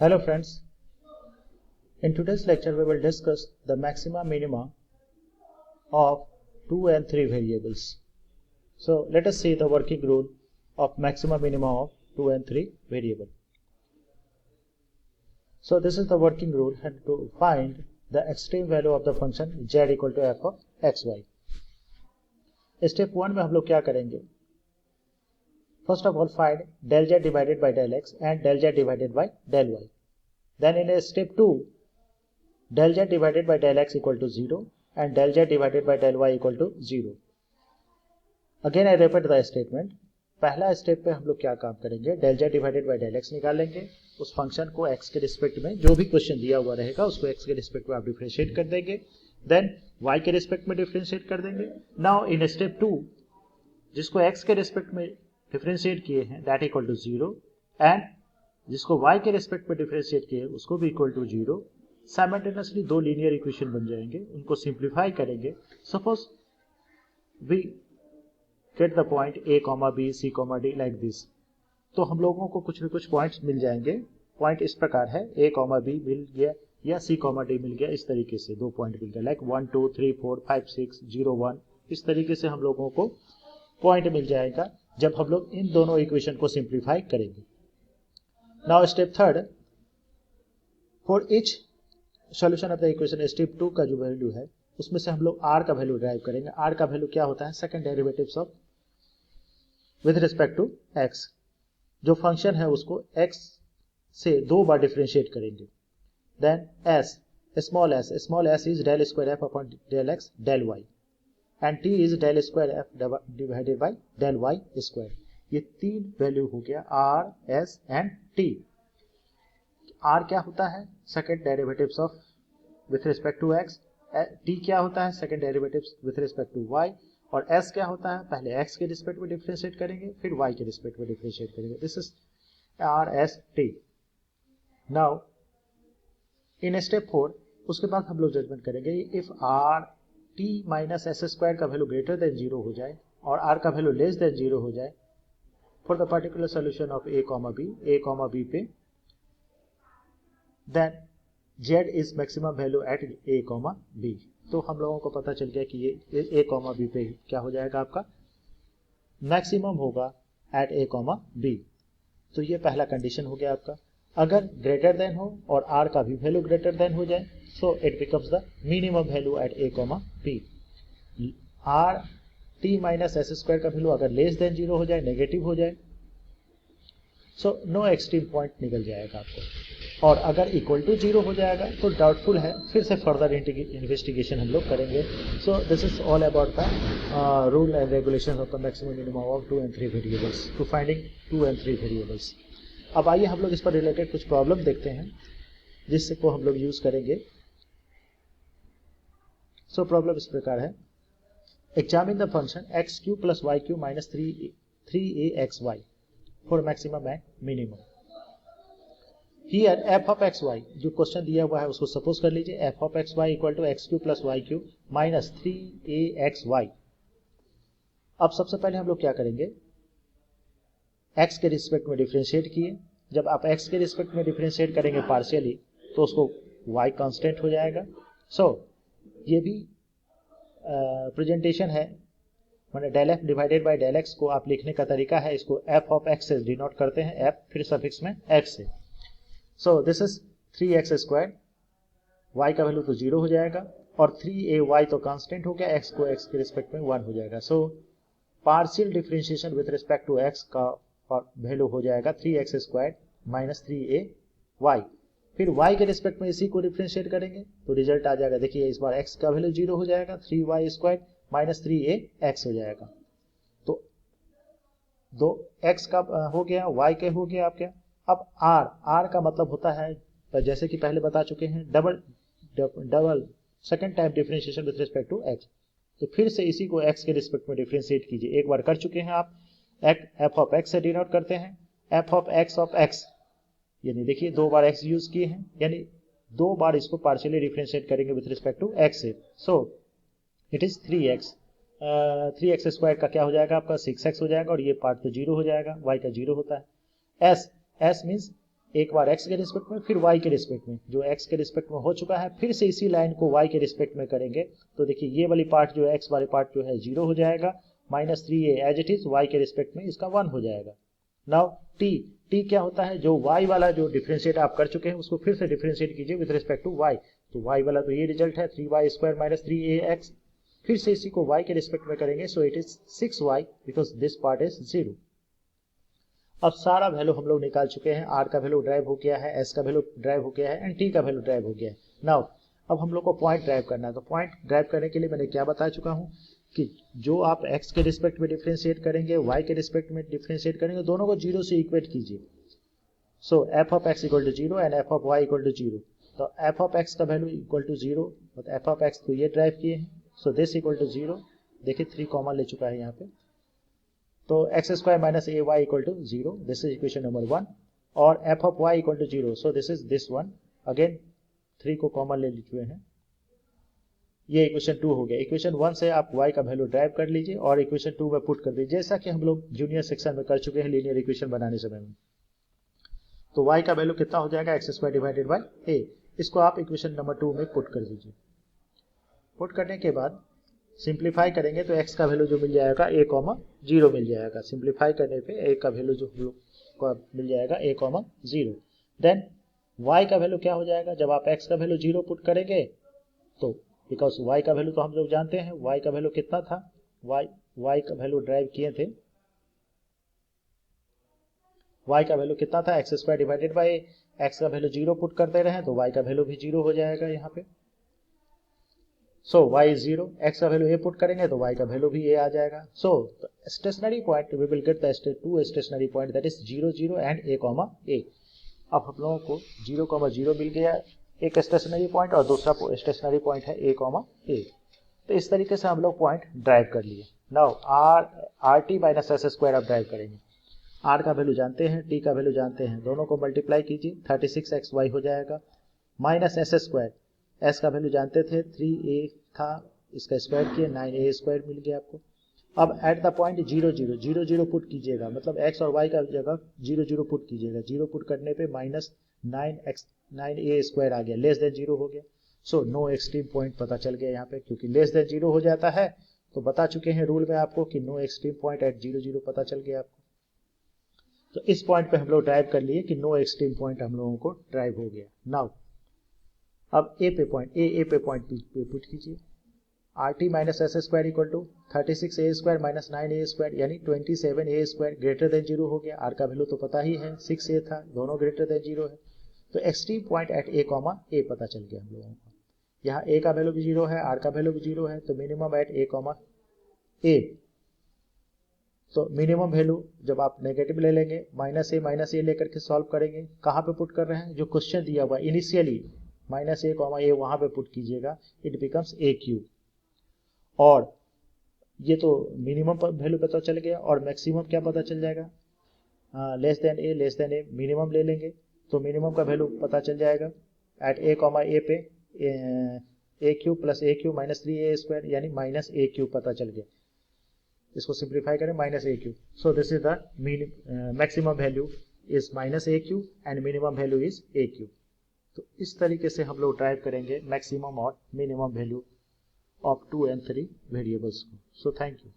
Hello friends, in today's lecture we will discuss the maxima minima of 2 and 3 variables. So let us see the working rule of maxima minima of 2 and 3 variable. So this is the working rule and to find the extreme value of the function z equal to f of xy. Step 1 में हम लोग क्या करेंगे? First of all find del z divided by del x and del z divided by del y. Then in step 2, del z divided by del x equal to 0 and del z divided by del y equal to 0. Again I repeat the statement. पहला step पे हम लोग क्या काम करेंगे? del z divided by del x निकालेंगे. उस function को x के रिस्पेक्ट में जो भी क्वेश्चन दिया हुआ रहेगा उसको x के रिस्पेक्ट में आप डिफरेंशिएट कर देंगे. देन y के रिस्पेक्ट में डिफरेंशिएट कर देंगे. नाउ इन स्टेप 2 जिसको x के रिस्पेक्ट में डिफरेंशिएट किए हैं दैट इक्वल टू 0 एंड जिसको y के रिस्पेक्ट में डिफरेंशिएट किए उसको भी इक्वल टू 0. साइमल्टेनियसली दो लीनियर इक्वेशन बन जाएंगे, उनको सिंप्लीफाई करेंगे. Suppose we get the point a, b, c, d like this. तो हम लोगों को कुछ न कुछ पॉइंट्स मिल जाएंगे. पॉइंट इस प्रकार है a, b मिल गया या c, d मिल गया. इस तरीके से दो पॉइंट मिल गया लाइक 1 2 3 4 5 6 0 1. इस तरीके से हम लोगों को पॉइंट मिल जाएगा जब हम लोग इन दोनों इक्वेशन को सिंप्लीफाई करेंगे. Now step third, for each solution of the equation step 2 का जो वैल्यू है उसमें से हम लोग r का वैल्यू ड्राइव करेंगे. r का वैल्यू क्या होता है? Second derivatives of with respect to x. जो फंक्शन है उसको x से दो बार डिफरेंशिएट करेंगे. Then s, small s is del square f upon del x del y and t is del square f divided by del y square. ये तीन value हो गया r, s and t. r क्या होता है? Second derivatives of with respect to x. t क्या होता है? Second derivatives with respect to y. और s क्या होता है? पहले x के रिस्पेक्ट में डिफरेंशिएट करेंगे फिर y के रिस्पेक्ट में डिफरेंशिएट करेंगे. This is r, s, t. Now in step 4 उसके बाद हम लोग जजमेंट करेंगे if r t minus S square का वैल्यू ग्रेटर देन 0 हो जाए और r का वैल्यू लेस देन 0 हो जाए for the particular solution of a, b पे, then z is maximum value at a, b. तो हम लोगों को पता चल गया कि ये a, b पे क्या हो जाएगा? आपका मैक्सिमम होगा एट a, b. तो ये पहला कंडीशन हो गया आपका. अगर ग्रेटर देन हो और r का भी वैल्यू ग्रेटर देन हो जाए so it becomes the minimum value at a, b. r t minus S square का वैल्यू अगर लेस देन 0 हो जाए, नेगेटिव हो जाए, सो नो एक्सट्रीम पॉइंट निकल जाएगा आपको. और अगर इक्वल टू 0 हो जाएगा तो डाउटफुल है, फिर से फर्दर इन्वेस्टिगेशन हम लोग करेंगे. So this is all about the rule and regulation of the maximum minimum of 2 and 3 variables to finding 2 and 3 variables. अब आइए हम लोग इस पर रिलेटेड कुछ प्रॉब्लम देखते हैं जिससे को हम लोग यूज करेंगे. सो प्रॉब्लम इस प्रकार है. Examine the function X cube plus Y cube minus 3axy for maximum and minimum. Here f of xy जो क्वेश्चन दिया हुआ है उसको सपोज कर लीजिए f of xy equal to X cube plus Y cube minus 3axy. अब सबसे पहले हम लोग क्या करेंगे? x के रिस्पेक्ट में डिफरेंशिएट किए. जब आप x के रिस्पेक्ट में डिफरेंशिएट करेंगे पार्शियली तो उसको y कांस्टेंट हो जाएगा. सो ये भी प्रेजेंटेशन है, मैंने del f divided by del x को आप लिखने का तरीका है. इसको f ऑफ x से डिनोट करते हैं, f फिर सफिक्स में x से. So this is 3x square. y का वैल्यू तो 0 हो जाएगा और 3ay तो कांस्टेंट हो गया, x को x के रिस्पेक्ट में 1 हो जाएगा. So partial differentiation with respect to x का वैल्यू हो जाएगा 3x स्क्वायर माइनस 3ay. फिर y के रिस्पेक्ट में इसी को डिफरेंशिएट करेंगे तो रिजल्ट आ जाएगा. देखिए इस बार x का वैल्यू 0 हो जाएगा, 3y स्क्वायर माइनस 3ax हो जाएगा. तो दो x का हो गया, y के हो गया आपके. अब r का मतलब होता है जैसे कि पहले बता चुके हैं double second time differentiation with respect to x. तो फिर से इसी को x के रिस्पेक्ट में डिफरेंशिएट कीजिए. एक बार कर चुके हैं आप, f ऑफ x से डिनोट करते हैं, f ऑफ x यानी देखिए दो बार x यूज किए हैं यानी दो बार इसको पार्शियली डिफरेंशिएट करेंगे विद रिस्पेक्ट टू x से. So it is 3x. 3x square का क्या हो जाएगा? आपका 6x हो जाएगा और ये पार्ट तो 0 हो जाएगा, y का 0 होता है. s मीन्स एक बार x के रिस्पेक्ट में, फिर y के रिस्पेक्ट में। जो x के रिस्पेक्ट में हो चुका है, फिर से इसी लाइन को y के रिस्पेक्ट में करेंगे तो देखिए ये वाली पार्ट जो है, x वाली पार्ट जो है 0 हो जाएगा, -3a as it is y के रिस्पेक्ट में इसका 1 हो जाएगा। नाउ t क्या होता है, जो y वाला जो डिफरेंशिएट आप कर चुके हैं उसको फिर से डिफरेंशिएट कीजिए विद रिस्पेक्ट टू y। तो y वाला तो ये रिजल्ट है 3y² - 3ax, फिर से इसी को y के रिस्पेक्ट में करेंगे, so it is 6y because this part is 0। अब सारा वैल्यू हम लोग निकाल चुके हैं, r का वैल्यू ड्राइव हो गया है, s का वैल्यू ड्राइव हो गया है एंड t का वैल्यू ड्राइव हो गया है। नाउ अब हम लोग को पॉइंट ड्राइव करना है। तो पॉइंट ड्राइव करने के लिए मैंने क्या बता चुका हूं कि जो आप x के रिस्पेक्ट में डिफरेंशिएट करेंगे, y के रिस्पेक्ट में डिफरेंशिएट करेंगे, दोनों को 0 से इक्वेट कीजिए। So f of x equal to 0 and f of y equal to 0। तो f ऑफ x का वैल्यू इक्वल टू 0, तो f ऑफ x को ये ड्राइव किए हैं, सो दिस इक्वल टू 0। देखिए 3 कॉमन ले चुका है यहाँ पे, तो x² - ay equal to 0, this is equation number 1। और f of y equal to 0, so this is this one. Again 3 को कॉमन ले चुके हैं, ये इक्वेशन 2 हो गया। इक्वेशन 1 से आप y का वैल्यू ड्राइव कर लीजिए और इक्वेशन 2 में पुट कर दीजिए, जैसा कि हम लोग जूनियर सेक्शन में कर चुके हैं लीनियर इक्वेशन बनाने समय में। तो y का वैल्यू कितना हो जाएगा, x² डिवाइडेड बाय a। इसको आप इक्वेशन नंबर 2 में पुट कर दीजिए। पुट करने के बाद सिंप्लीफाई करेंगे तो x का वैल्यू जो मिल जाएगा a, 0 मिल जाएगा। सिंप्लीफाई करने पे a का वैल्यू जो हम लोग को मिल जाएगा a, 0। देन y का वैल्यू क्या हो जाएगा, जब आप x का वैल्यू 0 पुट करेंगे तो बिकॉज y का वैल्यू तो हम लोग जानते हैं, y का वैल्यू कितना था, y का वैल्यू ड्राइव किए थे, y का वैल्यू कितना था, x² डिवाइडेड बाय x का वैल्यू 0 पुट करते रहे तो y का वैल्यू भी 0 हो जाएगा यहाँ पे। सो y is 0, x का वैल्यू a पुट करेंगे तो y का वैल्यू भी a आ जाएगा। So stationary point we will get the two stationary point that is 0, 0 and a। अब हम लोगों को 0, 0 मिल गया एक स्टेशनरी पॉइंट और दूसरा स्टेशनरी पॉइंट है a। तो इस तरीके से हम लोग पॉइंट ड्राइव कर लिए। नाउ rt - s² आप ड्राइव करेंगे। r का वैल्यू जानते हैं, t का वैल्यू जानते हैं, दोनों को मल्टीप्लाई कीजिए, 36xy हो जाएगा, माइनस s²। s का वैल्यू जानते थे 3a था, इसका स्क्वायर किए 9a² मिल गया आपको। अब एट द पॉइंट 0, 0, 0, 0 पुट कीजिएगा, मतलब x और y का जगह 0, 0 पुट कीजिएगा। 0 पुट करने पे -9a² आ गया, लेस देन 0 हो गया। सो नो एक्सट्रीम पॉइंट पता चल गया यहाँ पे, क्योंकि लेस देन 0 हो जाता है तो बता चुके हैं रूल में आपको कि नो एक्सट्रीम पॉइंट एट 0, 0 पता चल गया आपको। तो इस पॉइंट पे हम लोग ड्राइव कर लिए कि नो एक्सट्रीम पॉइंट हम लोगों को ड्राइव हो गया। नाउ अब a पे पॉइंट पे पुट कीजिए, rt - s² equal to 36a² - 9a² यानी 27a² ग्रेटर देन 0 हो गया। r का वैल्यू तो पता ही है 6a था, दोनों ग्रेटर देन 0 है, तो एक्सट्रीम पॉइंट एट a, पता चल गया हम लोगों को। यहाँ a का वैल्यू भी 0 है, r का वैल्यू भी 0 है, तो मिनिमम एट a। तो मिनिमम वैल्यू जब आप नेगेटिव ले लेंगे, -a लेकर के सॉल्व करेंगे, कहाँ पे पुट कर रहे हैं, जो क्वेश्चन दिया हुआ इनिशियली -a, वहां पे पुट कीजिएगा, इट बिकम्स a³। और ये तो मिनिमम वैल्यू पता चल गया, और मैक्सिमम क्या पता चल जाएगा, लेस देन a, मिनिमम ले लेंगे तो मिनिमम का वैल्यू पता चल जाएगा एट a पे a³ + a³ - 3a² यानी -a³ पता चल गया। इसको सिंप्लीफाई करें -a³। So this is the maximum value is -a³ and minimum value is a³। तो इस तरीके से हम लोग ड्राइव करेंगे मैक्सिमम और minimum value of 2 and 3 variables को। So thank you.